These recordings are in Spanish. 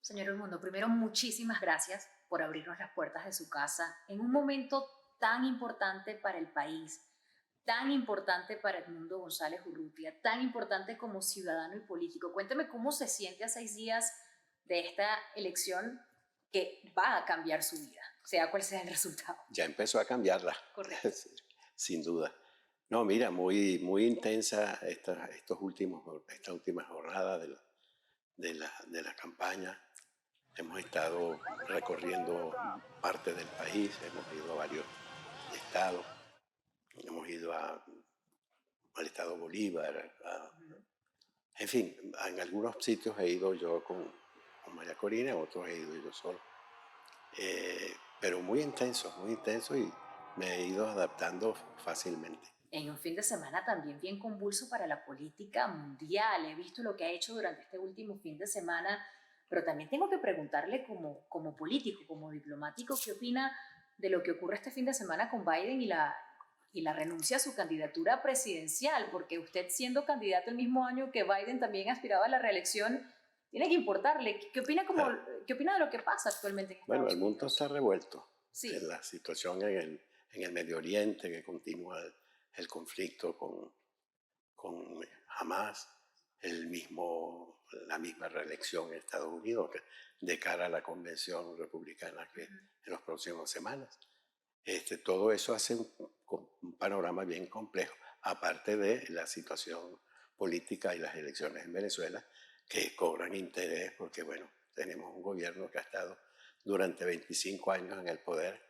Señor Edmundo, primero muchísimas gracias por abrirnos las puertas de su casa en un momento tan importante para el país, tan importante para Edmundo González Urrutia, tan importante como ciudadano y político. Cuénteme cómo se siente a 6 días de esta elección que va a cambiar su vida, sea cual sea el resultado. Ya empezó a cambiarla, Correcto. sin duda. No, mira, muy intensa esta última jornada de la campaña. Hemos estado recorriendo parte del país, hemos ido a varios estados, hemos ido al estado Bolívar, en fin, en algunos sitios he ido yo con María Corina, en otros he ido yo solo. Pero muy intenso y me he ido adaptando fácilmente. En un fin de semana también bien convulso para la política mundial. He visto lo que ha hecho durante este último fin de semana, pero también tengo que preguntarle como político, como diplomático, ¿qué opina de lo que ocurre este fin de semana con Biden y la renuncia a su candidatura presidencial? Porque usted, siendo candidato el mismo año que Biden también aspiraba a la reelección, tiene que importarle. ¿Qué opina, Claro. qué opina de lo que pasa actualmente en Bueno, Estados el mundo Unidos? está revuelto. En Sí. la situación en el Medio Oriente, que continúa el conflicto con Hamas, la misma reelección en Estados Unidos de cara a la convención republicana que en las próximas semanas. Todo eso hace un panorama bien complejo, aparte de la situación política y las elecciones en Venezuela, que cobran interés porque, bueno, tenemos un gobierno que ha estado durante 25 años en el poder,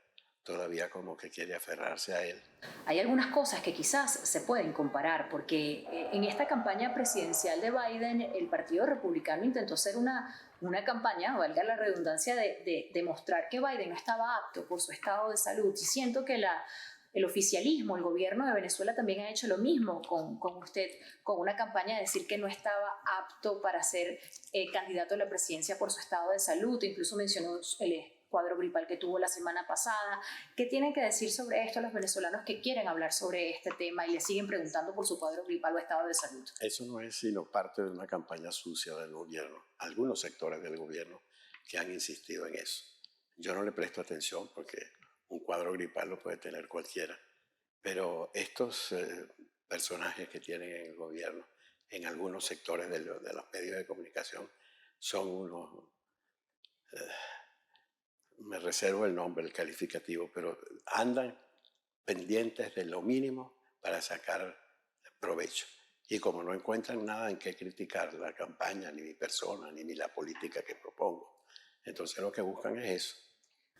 todavía como que quiere aferrarse a él. Hay algunas cosas que quizás se pueden comparar, porque en esta campaña presidencial de Biden, el Partido Republicano intentó hacer una campaña, valga la redundancia, de demostrar que Biden no estaba apto por su estado de salud. Y siento que el oficialismo, el gobierno de Venezuela también ha hecho lo mismo con usted, con una campaña de decir que no estaba apto para ser candidato a la presidencia por su estado de salud. Incluso mencionó el cuadro gripal que tuvo la semana pasada. ¿Qué tienen que decir sobre esto los venezolanos que quieren hablar sobre este tema y le siguen preguntando por su cuadro gripal o estado de salud? Eso no es sino parte de una campaña sucia del gobierno, algunos sectores del gobierno que han insistido en eso. Yo no le presto atención porque un cuadro gripal lo puede tener cualquiera, pero estos personajes que tienen en el gobierno, en algunos sectores de los medios de comunicación, son unos, me reservo el nombre, el calificativo, pero andan pendientes de lo mínimo para sacar provecho. Y como no encuentran nada en qué criticar la campaña, ni mi persona, ni la política que propongo, entonces lo que buscan es eso.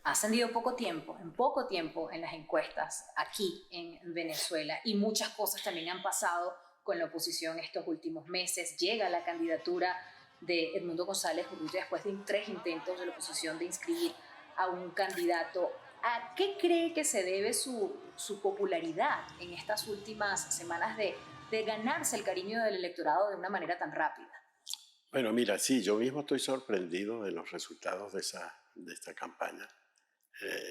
Ha ascendido poco tiempo en las encuestas aquí en Venezuela y muchas cosas también han pasado con la oposición estos últimos meses. Llega la candidatura de Edmundo González Urrutia después de 3 intentos de la oposición de inscribir a un candidato. ¿A qué cree que se debe su popularidad en estas últimas semanas de ganarse el cariño del electorado de una manera tan rápida? Bueno, mira, sí, yo mismo estoy sorprendido de los resultados de esta campaña.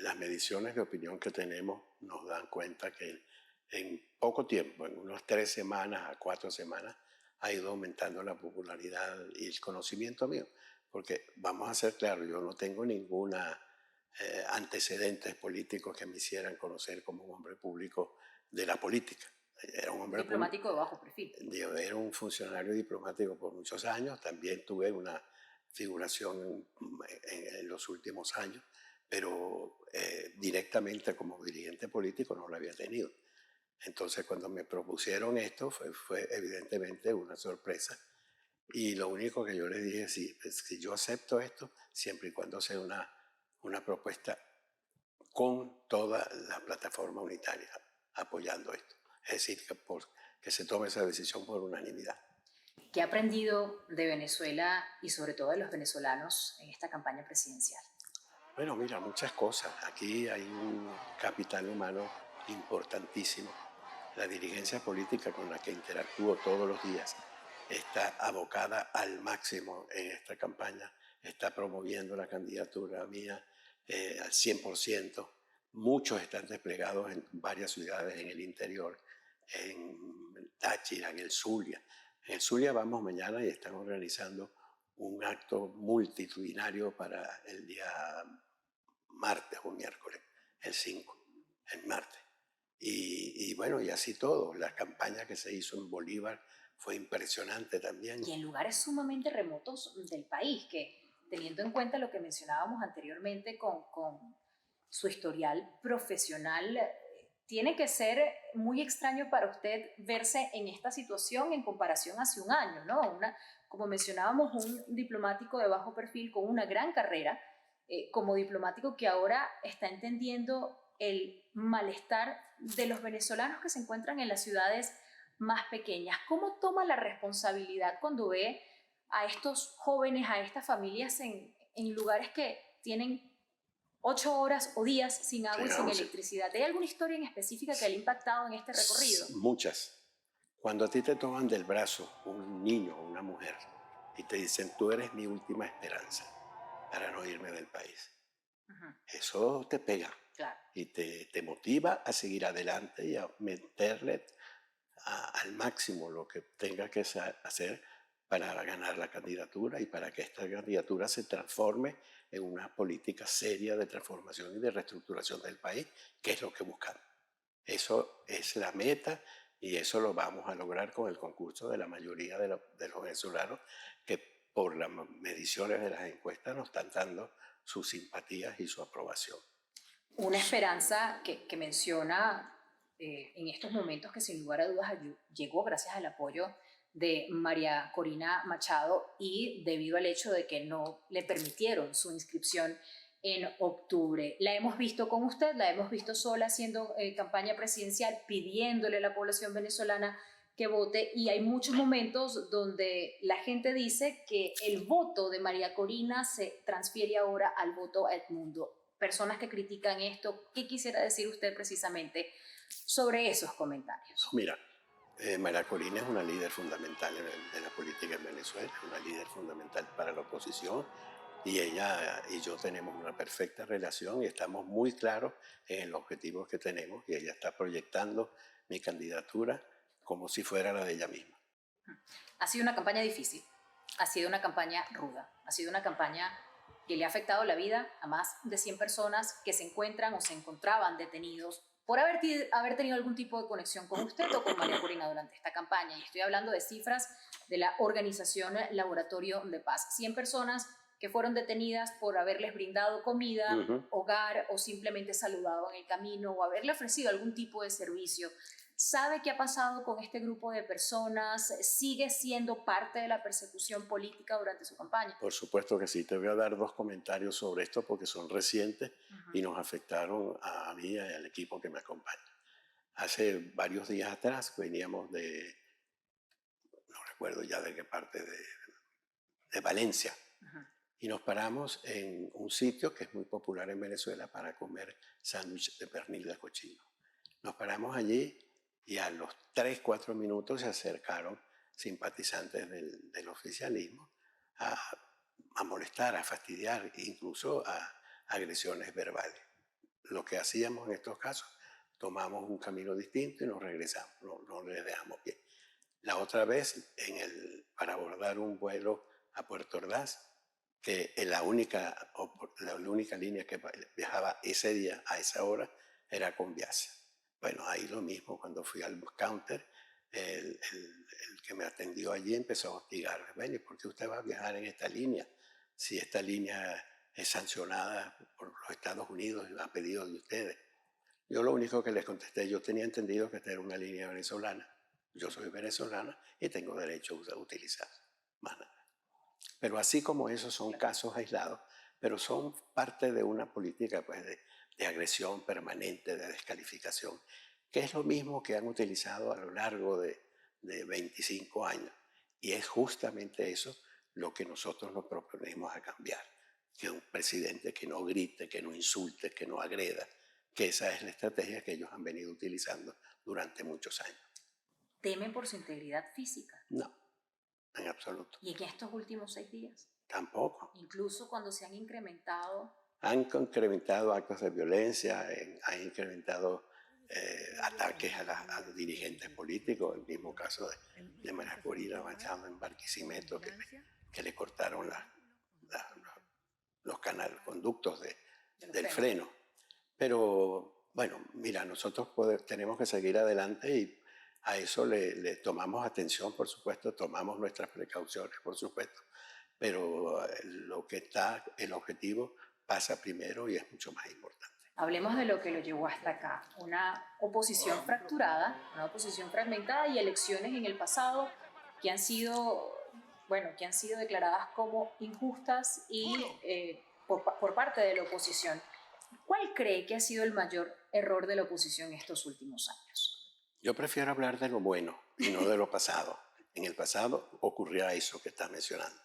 Las mediciones de opinión que tenemos nos dan cuenta que en poco tiempo, en unas 3 semanas a 4 semanas, ha ido aumentando la popularidad y el conocimiento mío. Porque vamos a ser claros, yo no tengo ninguna antecedentes políticos que me hicieran conocer como un hombre público de la política. Era un hombre público, Diplomático de bajo perfil. era un funcionario diplomático por muchos años, también tuve una figuración en los últimos años, pero directamente como dirigente político no lo había tenido. Entonces cuando me propusieron esto fue evidentemente una sorpresa y lo único que yo les dije es que yo acepto esto siempre y cuando sea una propuesta con toda la plataforma unitaria apoyando esto. Es decir, que se tome esa decisión por unanimidad. ¿Qué ha aprendido de Venezuela y sobre todo de los venezolanos en esta campaña presidencial? Bueno, mira, muchas cosas. Aquí hay un capital humano importantísimo. La dirigencia política con la que interactúo todos los días está abocada al máximo en esta campaña, está promoviendo la candidatura mía al 100%. Muchos están desplegados en varias ciudades en el interior, en Táchira, en el Zulia. En el Zulia vamos mañana y están organizando un acto multitudinario para el día martes o miércoles, el 5, el martes. Y bueno, y así todo. La campaña que se hizo en Bolívar fue impresionante también. Y en lugares sumamente remotos del país, que teniendo en cuenta lo que mencionábamos anteriormente con su historial profesional, tiene que ser muy extraño para usted verse en esta situación en comparación hace un año, ¿no? Como mencionábamos, un diplomático de bajo perfil con una gran carrera, como diplomático que ahora está entendiendo el malestar de los venezolanos que se encuentran en las ciudades más pequeñas. ¿Cómo toma la responsabilidad cuando ve a estos jóvenes, a estas familias en lugares que tienen 8 horas o días sin agua y sin electricidad? ¿Hay alguna historia en específica que le ha impactado en este recorrido? Muchas. Cuando a ti te toman del brazo un niño o una mujer y te dicen, tú eres mi última esperanza para no irme del país, eso te pega. Claro. Y te motiva a seguir adelante y a meterle al máximo lo que tenga que hacer para ganar la candidatura y para que esta candidatura se transforme en una política seria de transformación y de reestructuración del país, que es lo que buscamos. Eso es la meta y eso lo vamos a lograr con el concurso de la mayoría de los venezolanos que por las mediciones de las encuestas nos están dando sus simpatías y su aprobación. Una esperanza que menciona en estos momentos que sin lugar a dudas llegó gracias al apoyo de María Corina Machado y debido al hecho de que no le permitieron su inscripción en octubre. La hemos visto con usted, la hemos visto sola haciendo campaña presidencial, pidiéndole a la población venezolana que vote, y hay muchos momentos donde la gente dice que el voto de María Corina se transfiere ahora al voto a Edmundo. Personas que critican esto, ¿qué quisiera decir usted precisamente sobre esos comentarios? Mira, María Corina es una líder fundamental de la política en Venezuela, una líder fundamental para la oposición, y ella y yo tenemos una perfecta relación y estamos muy claros en los objetivos que tenemos, y ella está proyectando mi candidatura como si fuera la de ella misma. Ha sido una campaña difícil, ha sido una campaña ruda, ha sido una campaña que le ha afectado la vida a más de 100 personas que se encuentran o se encontraban detenidos por haber tenido algún tipo de conexión con usted o con María Corina durante esta campaña. Y estoy hablando de cifras de la organización Laboratorio de Paz. 100 personas que fueron detenidas por haberles brindado comida, hogar o simplemente saludado en el camino o haberle ofrecido algún tipo de servicio. ¿Sabe qué ha pasado con este grupo de personas? ¿Sigue siendo parte de la persecución política durante su campaña? Por supuesto que sí. Te voy a dar 2 comentarios sobre esto porque son recientes y nos afectaron a mí y al equipo que me acompaña. Hace varios días atrás veníamos no recuerdo ya de qué parte, de Valencia, y nos paramos en un sitio que es muy popular en Venezuela para comer sándwiches de pernil de cochino. Nos paramos allí y a los 3, 4 minutos se acercaron simpatizantes del oficialismo a molestar, a fastidiar, incluso a agresiones verbales. Lo que hacíamos en estos casos, tomamos un camino distinto y nos regresamos, no les dejamos pie. La otra vez, para abordar un vuelo a Puerto Ordaz, que la única línea que viajaba ese día a esa hora era con Viasa. Bueno, ahí lo mismo, cuando fui al counter, el que me atendió allí empezó a hostigarme. Bueno, ¿y por qué usted va a viajar en esta línea? Si esta línea es sancionada por los Estados Unidos y a pedido de ustedes. Yo lo único que les contesté, yo tenía entendido que esta era una línea venezolana. Yo soy venezolana y tengo derecho a utilizar, más nada. Pero así como esos son casos aislados, pero son parte de una política pues, de agresión permanente, de descalificación, que es lo mismo que han utilizado a lo largo de 25 años. Y es justamente eso lo que nosotros nos proponemos a cambiar. Que un presidente que no grite, que no insulte, que no agreda, que esa es la estrategia que ellos han venido utilizando durante muchos años. ¿Temen por su integridad física? No, en absoluto. ¿Y en estos últimos 6 días? Tampoco. Incluso cuando se han incrementado... Han incrementado actos de violencia, han incrementado ataques a los dirigentes políticos, el mismo caso de María Corina Machado en Barquisimeto, que que le cortaron la- los conductos del del freno. freno. Pero bueno, mira, nosotros tenemos que seguir adelante y a eso le tomamos atención, por supuesto, tomamos nuestras precauciones, por supuesto, pero el objetivo pasa primero y es mucho más importante. Hablemos de lo que lo llevó hasta acá. Una oposición fracturada, una oposición fragmentada y elecciones en el pasado que han sido, bueno, que han sido declaradas como injustas y por parte de la oposición. ¿Cuál cree que ha sido el mayor error de la oposición estos últimos años? Yo prefiero hablar de lo bueno y no de lo pasado. En el pasado ocurría eso que estás mencionando.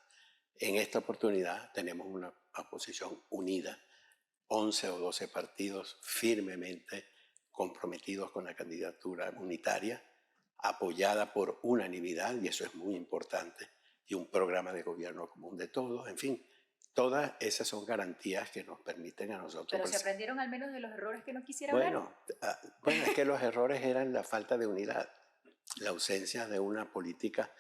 En esta oportunidad tenemos una oposición unida, 11 o 12 partidos firmemente comprometidos con la candidatura unitaria, apoyada por unanimidad, y eso es muy importante, y un programa de gobierno común de todos, en fin, todas esas son garantías que nos permiten a nosotros. Pero se aprendieron al menos de los errores que no quisiera ver. Bueno, es que los errores eran la falta de unidad, la ausencia de una política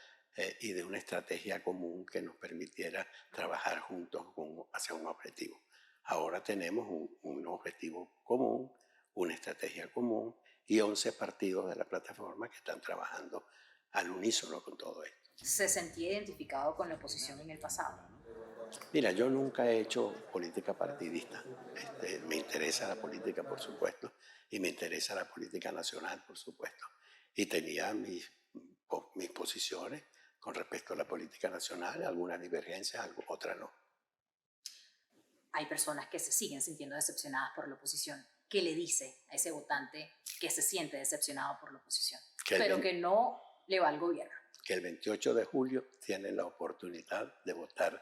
y de una estrategia común que nos permitiera trabajar juntos hacia un objetivo. Ahora tenemos un objetivo común, una estrategia común y 11 partidos de la plataforma que están trabajando al unísono con todo esto. ¿Se sentía identificado con la oposición en el pasado? Mira, yo nunca he hecho política partidista. Me interesa la política, por supuesto, y me interesa la política nacional, por supuesto. Y tenía mis posiciones con respecto a la política nacional, algunas divergencias, otras no. Hay personas que se siguen sintiendo decepcionadas por la oposición. ¿Qué le dice a ese votante que se siente decepcionado por la oposición, pero que no le va al gobierno? Que el 28 de julio tienen la oportunidad de votar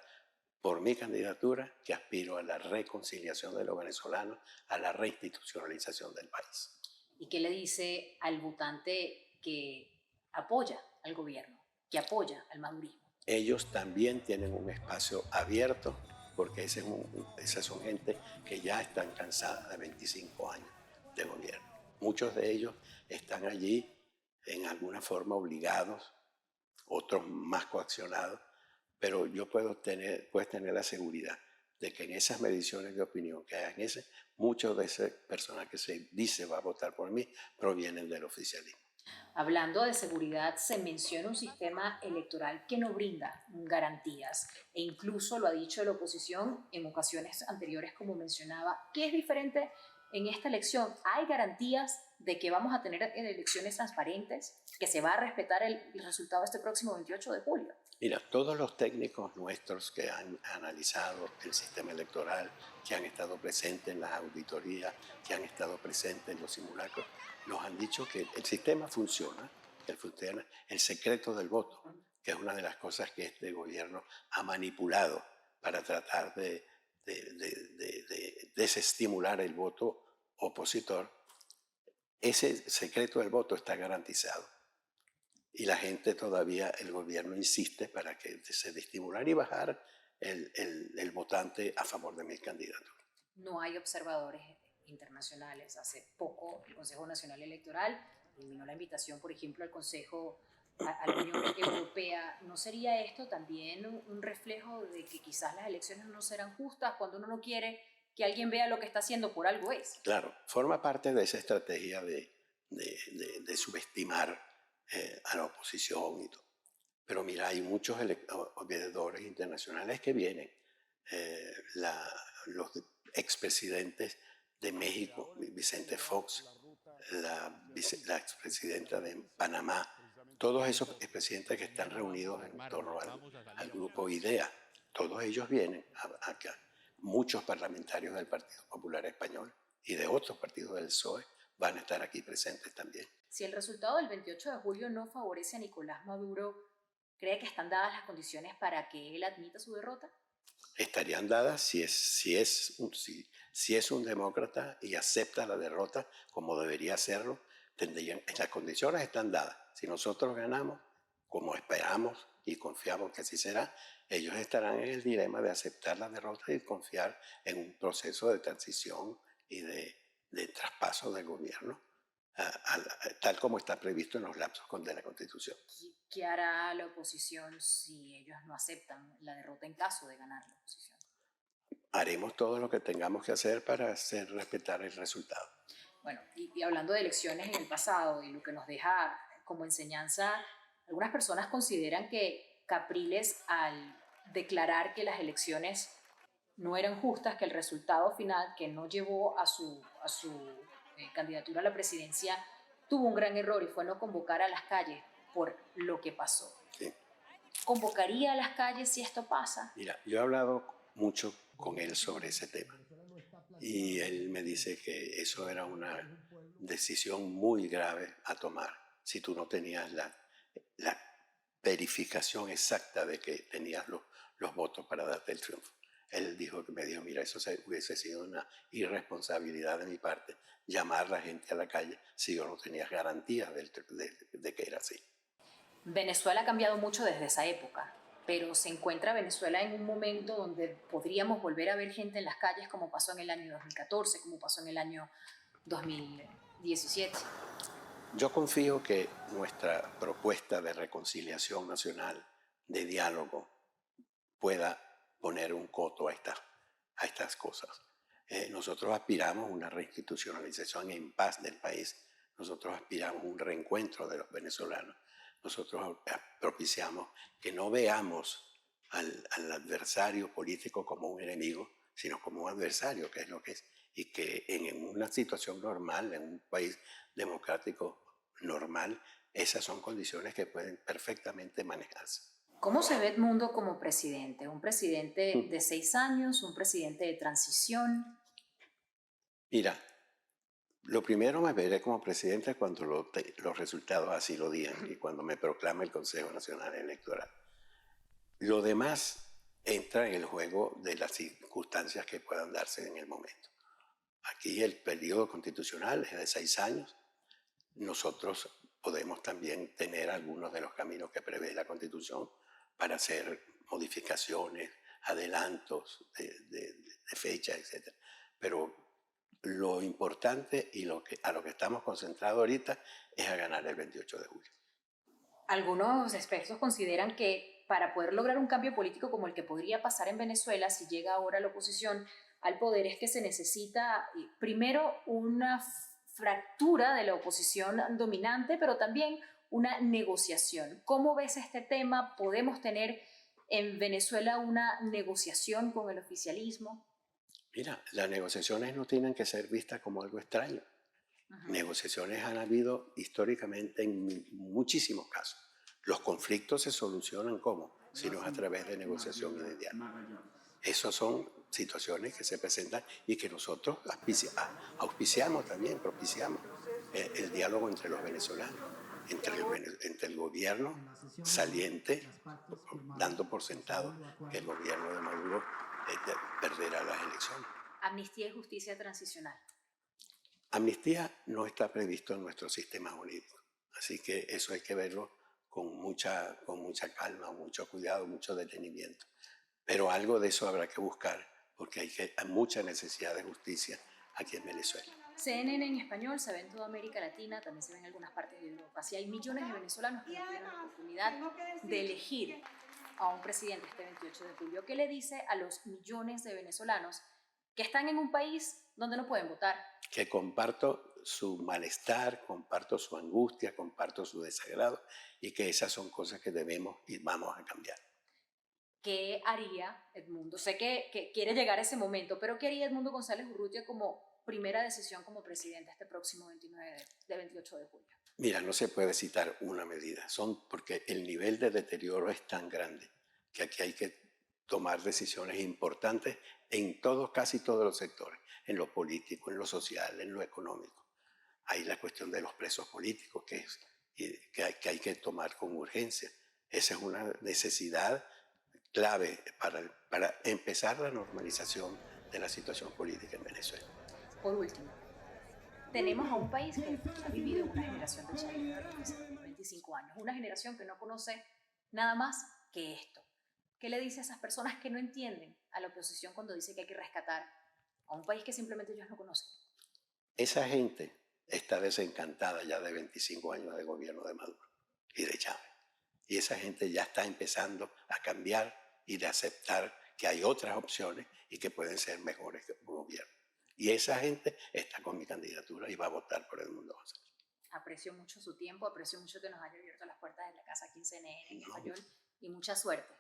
por mi candidatura, que aspiro a la reconciliación de los venezolanos, a la reinstitucionalización del país. ¿Y qué le dice al votante que apoya al gobierno, que apoya al madurismo? Ellos también tienen un espacio abierto, porque esas son gente que ya están cansadas de 25 años de gobierno. Muchos de ellos están allí en alguna forma obligados, otros más coaccionados, pero puedes tener la seguridad de que en esas mediciones de opinión que hay muchos de esas personas que se dice va a votar por mí provienen del oficialismo. Hablando de seguridad, se menciona un sistema electoral que no brinda garantías e incluso lo ha dicho la oposición en ocasiones anteriores, como mencionaba. ¿Qué es diferente en esta elección? ¿Hay garantías de que vamos a tener elecciones transparentes, que se va a respetar el resultado este próximo 28 de julio? Mira, todos los técnicos nuestros que han analizado el sistema electoral, que han estado presentes en las auditorías, que han estado presentes en los simulacros, nos han dicho que el sistema funciona, el secreto del voto, que es una de las cosas que este gobierno ha manipulado para tratar de desestimular el voto opositor. Ese secreto del voto está garantizado. Y la gente todavía, el gobierno insiste para que se estimular y bajar el votante a favor de mi candidatura. No hay observadores internacionales. Hace poco el Consejo Nacional Electoral eliminó la invitación, por ejemplo, al Consejo, a la Unión Europea. ¿No sería esto también un reflejo de que quizás las elecciones no serán justas cuando uno no quiere que alguien vea lo que está haciendo por algo es? Claro, forma parte de esa estrategia de subestimar a la oposición y todo. Pero mira, hay muchos observadores internacionales que vienen. Los expresidentes de México, Vicente Fox, la expresidenta de Panamá, todos esos expresidentes que están reunidos en torno al grupo IDEA, todos ellos vienen acá. Muchos parlamentarios del Partido Popular Español y de otros partidos del PSOE van a estar aquí presentes también. Si el resultado del 28 de julio no favorece a Nicolás Maduro, ¿cree que están dadas las condiciones para que él admita su derrota? Estarían dadas si es un demócrata y acepta la derrota como debería hacerlo, las condiciones están dadas. Si nosotros ganamos, como esperamos y confiamos que así será, ellos estarán en el dilema de aceptar la derrota y confiar en un proceso de transición y de traspaso del gobierno tal como está previsto en los lapsos de la Constitución. ¿Qué hará la oposición si ellos no aceptan la derrota en caso de ganar la oposición? Haremos todo lo que tengamos que hacer para hacer respetar el resultado. Bueno, y hablando de elecciones en el pasado y lo que nos deja como enseñanza, algunas personas consideran que Capriles, al declarar que las elecciones no eran justas, que el resultado final que no llevó a su candidatura a la presidencia tuvo un gran error y fue no convocar a las calles por lo que pasó. ¿Sí? ¿Convocaría a las calles si esto pasa? Mira, yo he hablado mucho con él sobre ese tema y él me dice que eso era una decisión muy grave a tomar si tú no tenías la verificación exacta de que tenías los votos para darte el triunfo. Él me dijo, mira, eso hubiese sido una irresponsabilidad de mi parte, llamar a la gente a la calle si yo no tenía garantías de que era así. Venezuela ha cambiado mucho desde esa época, pero se encuentra Venezuela en un momento donde podríamos volver a ver gente en las calles como pasó en el año 2014, como pasó en el año 2017. Yo confío que nuestra propuesta de reconciliación nacional, de diálogo, pueda poner un coto a estas cosas. Nosotros aspiramos a una reinstitucionalización en paz del país. Nosotros aspiramos a un reencuentro de los venezolanos. Nosotros propiciamos que no veamos al adversario político como un enemigo, sino como un adversario, que es lo que es. Y que en una situación normal, en un país democrático normal, esas son condiciones que pueden perfectamente manejarse. ¿Cómo se ve Edmundo como presidente? ¿Un presidente de 6 años? ¿Un presidente de transición? Mira, lo primero me veré como presidente cuando los resultados así lo digan y cuando me proclame el Consejo Nacional Electoral. Lo demás entra en el juego de las circunstancias que puedan darse en el momento. Aquí el periodo constitucional es de 6 años. Nosotros podemos también tener algunos de los caminos que prevé la Constitución para hacer modificaciones, adelantos de fecha, etc. Pero lo importante y a lo que estamos concentrados ahorita es a ganar el 28 de julio. Algunos expertos consideran que para poder lograr un cambio político como el que podría pasar en Venezuela si llega ahora la oposición al poder es que se necesita primero una fractura de la oposición dominante, pero también una negociación. ¿Cómo ves este tema? ¿Podemos tener en Venezuela una negociación con el oficialismo? Mira, las negociaciones no tienen que ser vistas como algo extraño. Negociaciones han habido históricamente en muchísimos casos. Los conflictos se solucionan ¿cómo? Si no es a través de negociación y de diálogo. Esas son situaciones que se presentan y que nosotros auspiciamos también, propiciamos el diálogo entre los venezolanos, entre el gobierno saliente, dando por sentado que el gobierno de Maduro perderá las elecciones. Amnistía y justicia transicional. Amnistía no está previsto en nuestro sistema jurídico, así que eso hay que verlo con mucha calma, mucho cuidado, mucho detenimiento. Pero algo de eso habrá que buscar porque hay mucha necesidad de justicia aquí en Venezuela. CNN en español se ve en toda América Latina, también se ve en algunas partes de Europa. Si hay millones de venezolanos que no tuvieron la oportunidad de elegir a un presidente este 28 de julio, ¿qué le dice a los millones de venezolanos que están en un país donde no pueden votar? Que comparto su malestar, comparto su angustia, comparto su desagrado y que esas son cosas que debemos y vamos a cambiar. ¿Qué haría Edmundo? Sé que quiere llegar a ese momento, pero ¿qué haría Edmundo González Urrutia como primera decisión como presidente este próximo 28 de julio? Mira, no se puede citar una medida, porque el nivel de deterioro es tan grande que aquí hay que tomar decisiones importantes en casi todos los sectores, en lo político, en lo social, en lo económico. Hay la cuestión de los presos políticos que hay que tomar con urgencia. Esa es una necesidad clave para empezar la normalización de la situación política en Venezuela. Por último, tenemos a un país que ha vivido una generación de chavistas, 25 años, una generación que no conoce nada más que esto. ¿Qué le dice a esas personas que no entienden a la oposición cuando dice que hay que rescatar a un país que simplemente ellos no conocen? Esa gente está desencantada ya de 25 años de gobierno de Maduro y de Chávez. Y esa gente ya está empezando a cambiar y de aceptar que hay otras opciones y que pueden ser mejores que un gobierno. Y esa gente está con mi candidatura y va a votar por Edmundo González. Aprecio mucho su tiempo, aprecio mucho que nos haya abierto las puertas de la casa 15NN en No, español y mucha suerte.